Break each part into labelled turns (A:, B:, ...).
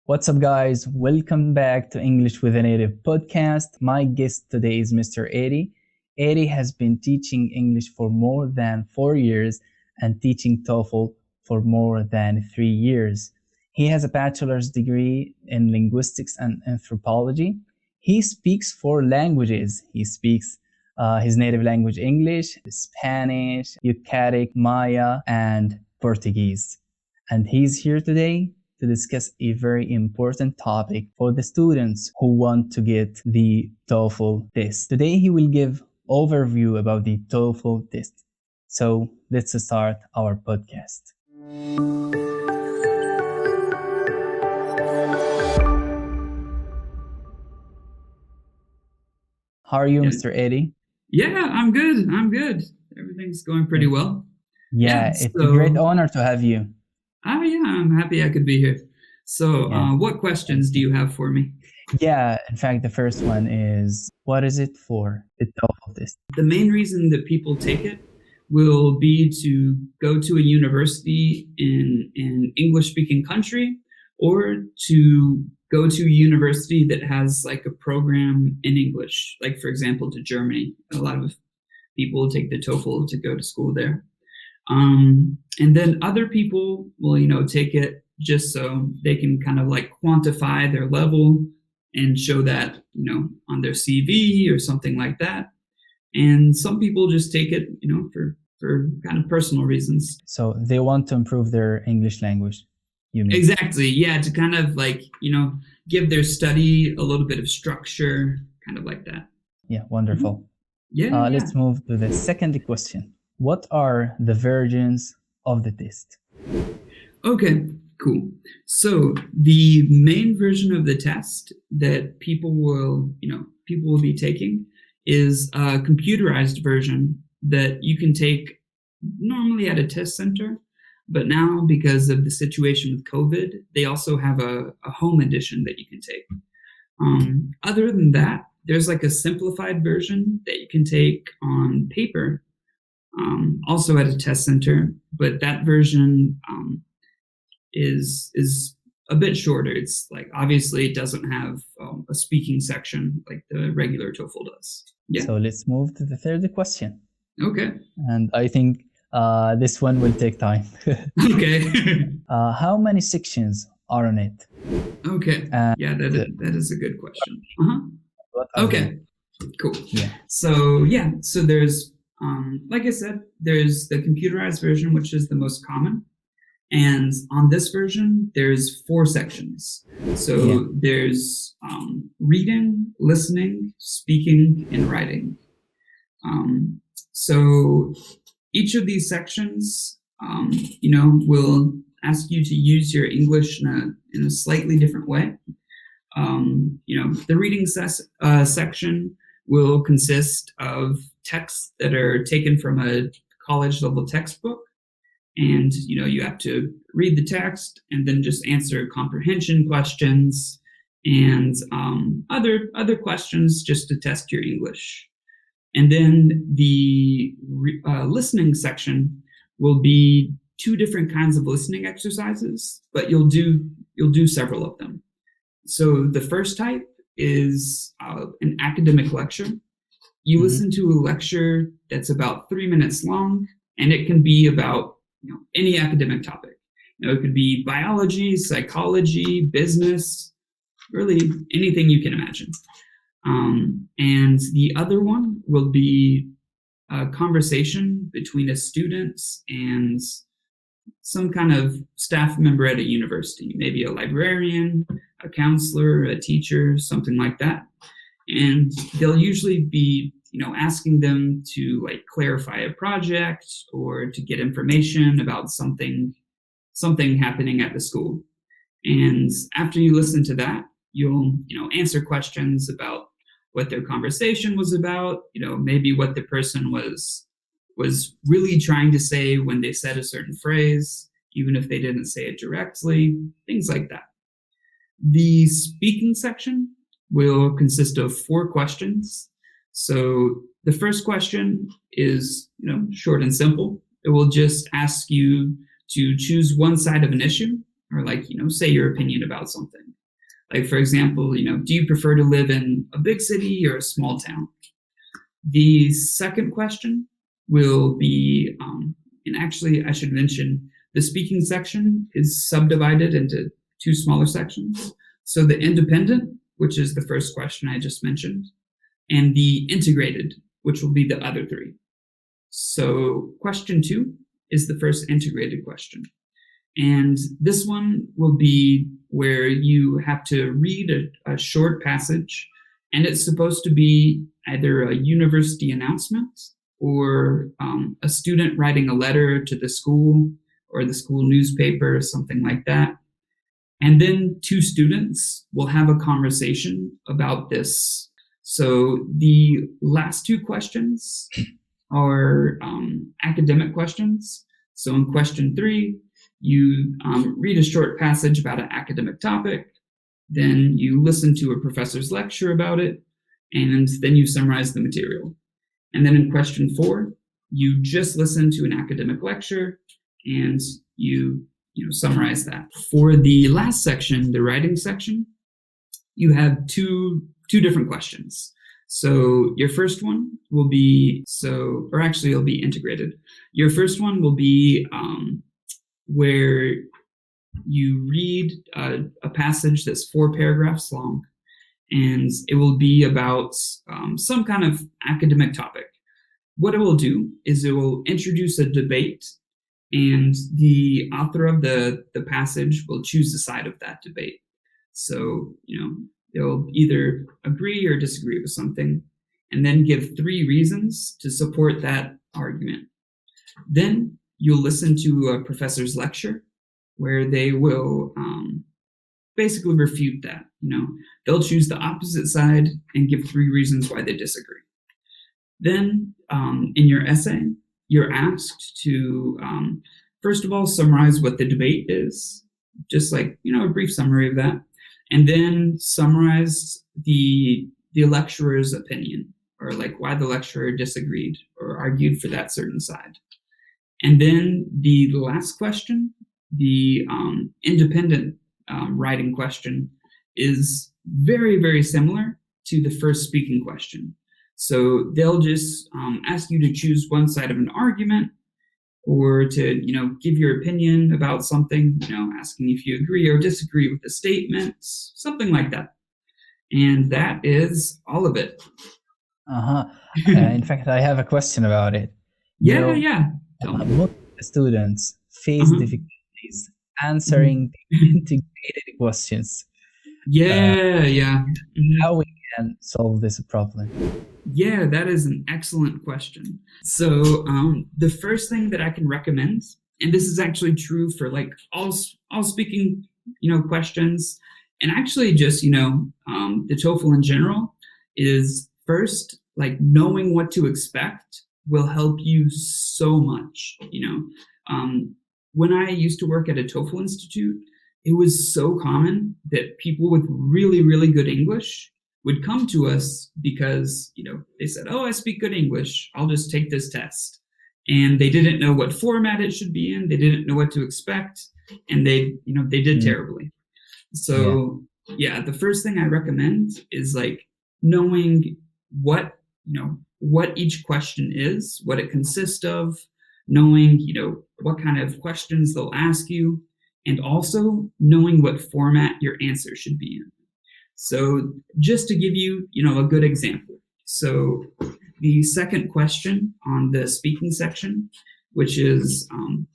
A: What's up, guys? Welcome back to English with a Native podcast. My guest today is Mr. Eddie. Eddie has been teaching English for more than 4 years and teaching TOEFL for more than 3 years. He has a bachelor's degree in linguistics and anthropology. He speaks 4 languages. He speaks his native language English, Spanish, Yucatic, Maya, and Portuguese. And he's here today to discuss a very important topic for the students who want to get the TOEFL test. Today he will give overview about the TOEFL test. So let's start our podcast. How are you, Mr. Eddie?
B: Yeah, I'm good. Everything's going pretty well.
A: Yeah, it's a great honor to have you.
B: Yeah, I'm happy I could be here. So, what questions do you have for me?
A: Yeah, in fact, the first one is, what is it for, the TOEFL test?
B: The main reason that people take it will be to go to a university in an English-speaking country, or to go to a university that has like a program in English, like for example, to Germany. A lot of people take the TOEFL to go to school there. And then other people will, take it just so they can kind of like quantify their level and show that, on their CV or something like that. And some people just take it, for kind of personal reasons.
A: So they want to improve their English language, you mean?
B: Exactly. Yeah. To kind of like, give their study a little bit of structure, kind of like that.
A: Yeah. Wonderful.
B: Yeah.
A: Let's move to the second question. What are the versions of the test?
B: Okay, cool. So the main version of the test that people will be taking is a computerized version that you can take normally at a test center, but now because of the situation with COVID, they also have a home edition that you can take. Other than that, there's like a simplified version that you can take on paper, also at a test center, but that version is a bit shorter. It's like, obviously it doesn't have a speaking section like the regular TOEFL does. Yeah.
A: So let's move to the third question.
B: Okay.
A: And I think this one will take time.
B: Okay.
A: How many sections are on it?
B: Okay. Yeah, that is a good question. Okay. Cool.
A: Yeah.
B: So there's like I said, there's the computerized version, which is the most common. And on this version, there's 4 sections. So there's reading, listening, speaking, and writing. So each of these sections, will ask you to use your English in a slightly different way. The reading section will consist of texts that are taken from a college level textbook. And, you have to read the text and then just answer comprehension questions and other questions just to test your English. And then the listening section will be 2 different kinds of listening exercises, but you'll do several of them. So the first type is an academic lecture. You listen to a lecture that's about 3 minutes long, and it can be about any academic topic. It could be biology, psychology, business, really anything you can imagine. And the other one will be a conversation between a student and some kind of staff member at a university, maybe a librarian, a counselor, a teacher, something like that. And they'll usually be, asking them to like clarify a project or to get information about something happening at the school. And after you listen to that, you'll, answer questions about what their conversation was about, maybe what the person was really trying to say when they said a certain phrase, even if they didn't say it directly, things like that. The speaking section will consist of 4 questions. So the first question is, short and simple. It will just ask you to choose one side of an issue, or like, say your opinion about something. Like, for example, do you prefer to live in a big city or a small town? The second question will be, and actually I should mention, the speaking section is subdivided into two smaller sections. So the independent, which is the first question I just mentioned, and the integrated, which will be the other three. So question 2 is the first integrated question. And this one will be where you have to read a short passage, and it's supposed to be either a university announcement or a student writing a letter to the school or the school newspaper, something like that. And then 2 students will have a conversation about this. So the last 2 questions are academic questions. So in question 3, you read a short passage about an academic topic, then you listen to a professor's lecture about it, and then you summarize the material. And then in question 4, you just listen to an academic lecture and you summarize that. For the last section, the writing section, you have two different questions. So your first one will be, it'll be integrated. Your first one will be where you read a passage that's 4 paragraphs long, and it will be about some kind of academic topic. What it will do is it will introduce a debate, and the author of the passage will choose the side of that debate. So, they'll either agree or disagree with something, and then give 3 reasons to support that argument. Then you'll listen to a professor's lecture where they will basically refute that. They'll choose the opposite side and give 3 reasons why they disagree. Then in your essay, you're asked to, first of all, summarize what the debate is, just like, a brief summary of that, and then summarize the lecturer's opinion, or like why the lecturer disagreed or argued for that certain side. And then the last question, the independent writing question, is very, very similar to the first speaking question. So they'll just ask you to choose one side of an argument, or to, give your opinion about something, asking if you agree or disagree with the statements, something like that. And that is all of it.
A: In fact, I have a question about it.
B: Yeah.
A: Most students face difficulties answering the integrated questions. How we can solve this problem?
B: Yeah, that is an excellent question. So the first thing that I can recommend, and this is actually true for like all speaking, questions, and actually just, the TOEFL in general, is first, like, knowing what to expect will help you so much. When I used to work at a TOEFL institute, it was so common that people with really, really good English would come to us because, they said, oh, I speak good English, I'll just take this test. And they didn't know what format it should be in. They didn't know what to expect. And they did terribly. So the first thing I recommend is like knowing what each question is, what it consists of, knowing, what kind of questions they'll ask you, and also knowing what format your answer should be in. So just to give you, a good example. So the second question on the speaking section, which is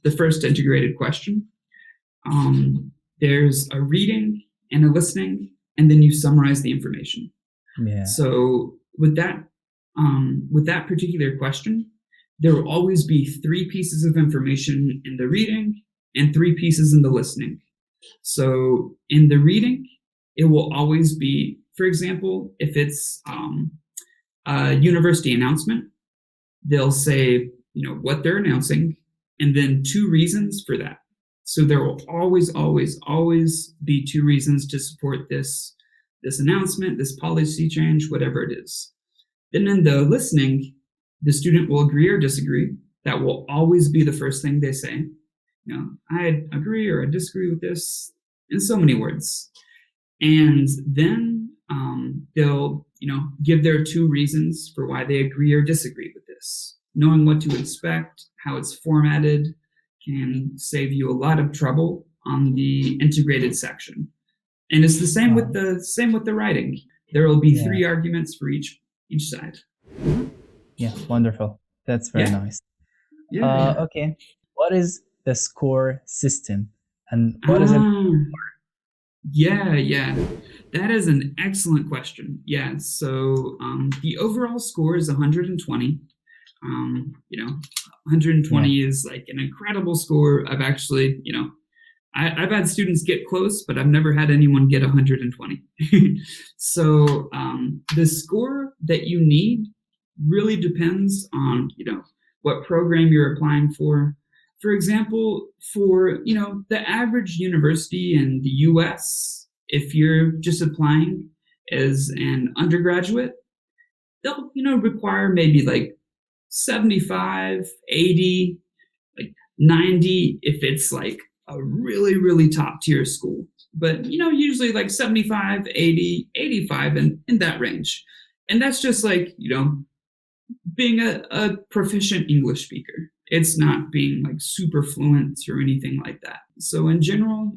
B: the first integrated question, there's a reading and a listening, and then you summarize the information.
A: Yeah.
B: So with that particular question, there will always be 3 pieces of information in the reading and 3 pieces in the listening. So in the reading, it will always be, for example, if it's a university announcement, they'll say, what they're announcing, and then 2 reasons for that. So there will always, always, always be 2 reasons to support this announcement, this policy change, whatever it is. Then in the listening, the student will agree or disagree. That will always be the first thing they say. I agree or I disagree with this, in so many words. And then they'll, give their 2 reasons for why they agree or disagree with this. Knowing what to expect, how it's formatted, can save you a lot of trouble on the integrated section. And it's the same with the writing. There will be 3 arguments for each side.
A: Yeah, wonderful. That's very nice. Okay. What is the score system, and what is it?
B: Yeah. That is an excellent question. Yeah. So the overall score is 120. 120 is like an incredible score. I've actually, I've had students get close, but I've never had anyone get 120. So the score that you need really depends on, what program you're applying for. For example, for, the average university in the US, if you're just applying as an undergraduate, they'll, require maybe like 75, 80, like 90 if it's like a really, really top tier school. But, usually like 75, 80, 85 in that range. And that's just like, being a proficient English speaker. It's not being like super fluent or anything like that. So in general,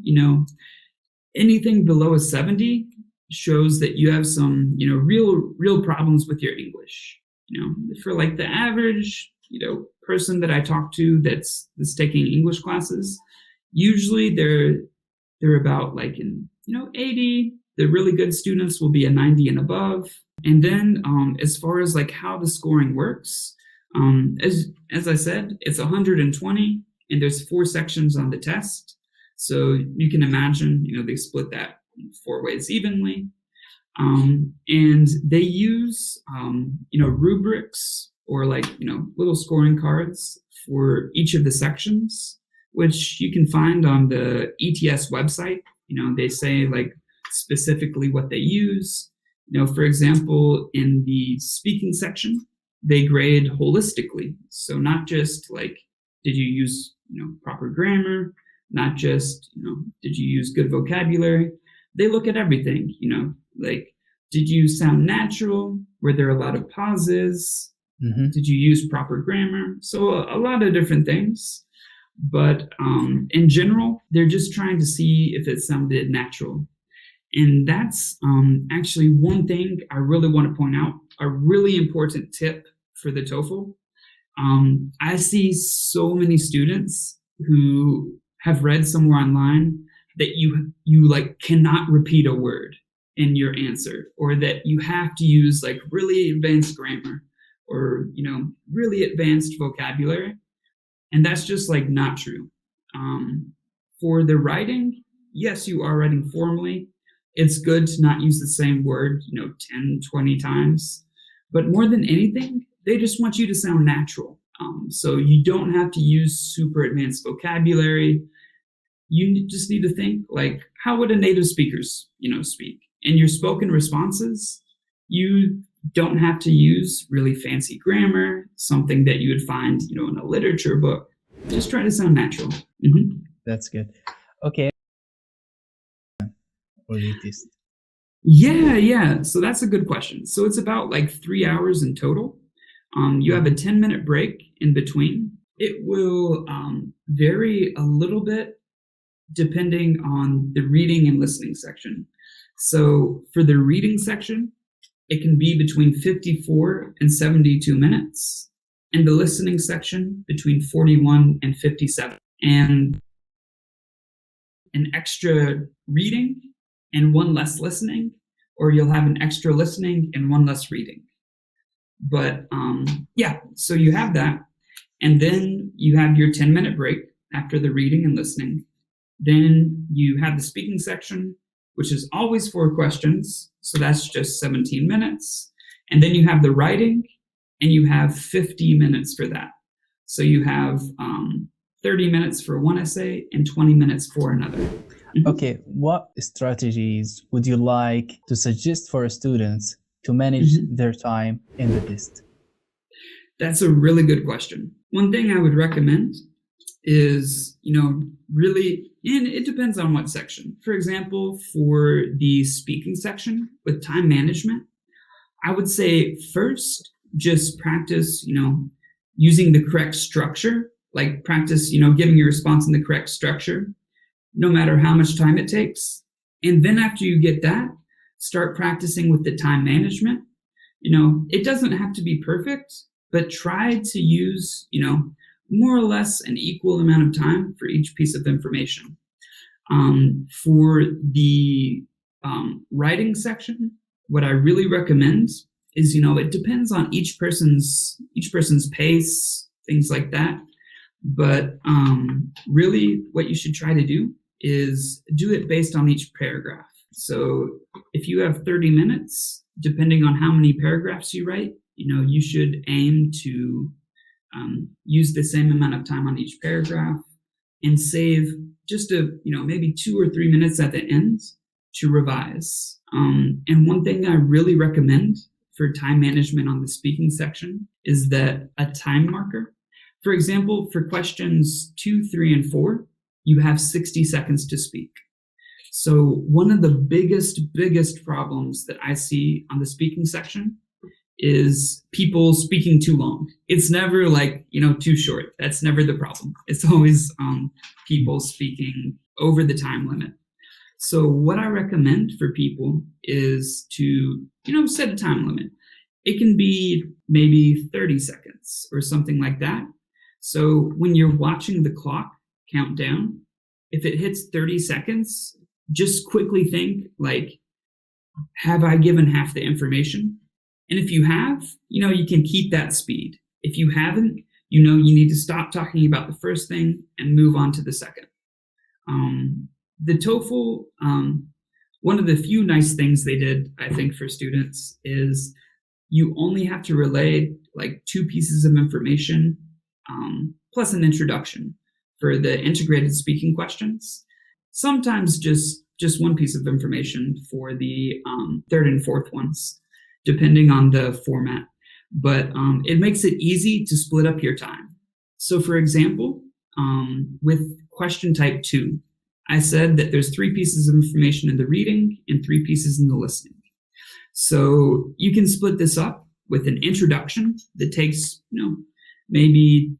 B: anything below a 70 shows that you have some, real problems with your English. For like the average, person that I talk to that's taking English classes, usually they're about like in, 80. The really good students will be a 90 and above. And then as far as like how the scoring works, as I said, it's 120 and there's 4 sections on the test. So you can imagine, they split that 4 ways evenly. And they use, rubrics or like, little scoring cards for each of the sections, which you can find on the ETS website. They say like specifically what they use. For example, in the speaking section, they grade holistically. So not just like, did you use, proper grammar? Not just, did you use good vocabulary? They look at everything, like, did you sound natural? Were there a lot of pauses? Mm-hmm. Did you use proper grammar? So a lot of different things. But in general, they're just trying to see if it sounded natural. And that's actually one thing I really want to point out, a really important tip for the TOEFL. I see so many students who have read somewhere online that you like cannot repeat a word in your answer, or that you have to use like really advanced grammar or, really advanced vocabulary. And that's just like not true. For the writing, yes, you are writing formally. It's good to not use the same word, 10, 20 times. But more than anything, they just want you to sound natural. So you don't have to use super advanced vocabulary. You just need to think like, how would a native speaker, speak? In your spoken responses, you don't have to use really fancy grammar, something that you would find, in a literature book. Just try to sound natural. Mm-hmm.
A: That's good. Okay. Or latest?
B: Yeah. So that's a good question. So it's about like 3 hours in total. You have a 10-minute break in between. It will vary a little bit depending on the reading and listening section. So for the reading section, it can be between 54 and 72 minutes. And the listening section between 41 and 57. And an extra reading and 1 less listening, or you'll have an extra listening and 1 less reading. But so you have that. And then you have your 10-minute break after the reading and listening. Then you have the speaking section, which is always 4 questions. So that's just 17 minutes. And then you have the writing, and you have 50 minutes for that. So you have 30 minutes for one essay and 20 minutes for another. Mm-hmm.
A: Okay, what strategies would you like to suggest for students to manage their time in the test?
B: That's a really good question. One thing I would recommend is, really, and it depends on what section. For example, for the speaking section with time management, I would say first, just practice, using the correct structure, like practice, giving your response in the correct structure, no matter how much time it takes. And then after you get that, start practicing with the time management. It doesn't have to be perfect, but try to use, more or less an equal amount of time for each piece of information. For the writing section, what I really recommend is, it depends on each person's pace, things like that. But really what you should try to do is do it based on each paragraph. So if you have 30 minutes, depending on how many paragraphs you write, you should aim to use the same amount of time on each paragraph and save just maybe 2 or 3 minutes at the end to revise. And one thing I really recommend for time management on the speaking section is that a time marker. For example, for questions 2, 3, and 4, you have 60 seconds to speak. So one of the biggest problems that I see on the speaking section is people speaking too long. It's never too short. That's never the problem. It's always people speaking over the time limit. So what I recommend for people is to, set a time limit. It can be maybe 30 seconds or something like that. So when you're watching the clock count down, if it hits 30 seconds, just quickly think have I given half the information? And if you have, you can keep that speed. If you haven't, you need to stop talking about the first thing and move on to the second. The TOEFL, one of the few nice things they did, I think, for students is you only have to relay 2 pieces of information plus an introduction for the integrated speaking questions. Sometimes just 1 piece of information for the 3rd and 4th ones, depending on the format. But it makes it easy to split up your time. So for example, with question type 2, I said that there's 3 pieces of information in the reading and 3 pieces in the listening. So you can split this up with an introduction that takes, maybe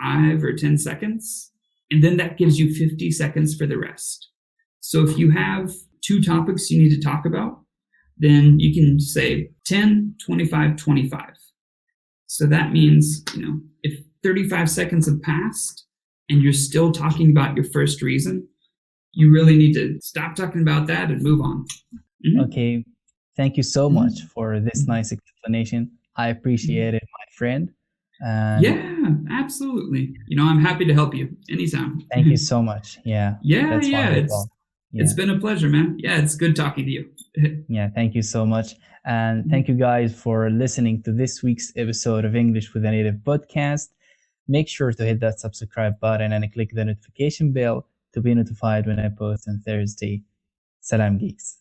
B: 5 or 10 seconds. And then that gives you 50 seconds for the rest. So if you have 2 topics you need to talk about, then you can say 10, 25, 25. So that means, if 35 seconds have passed and you're still talking about your first reason, you really need to stop talking about that and move on. Mm-hmm.
A: Okay. Thank you so much for this nice explanation. I appreciate it, my friend.
B: Yeah, absolutely. I'm happy to help you anytime.
A: Thank you so much. Yeah.
B: It's been a pleasure, man. Yeah, it's good talking to you.
A: Yeah, thank you so much. And thank you guys for listening to this week's episode of English with a Native podcast. Make sure to hit that subscribe button and click the notification bell to be notified when I post on Thursday. Salam geeks.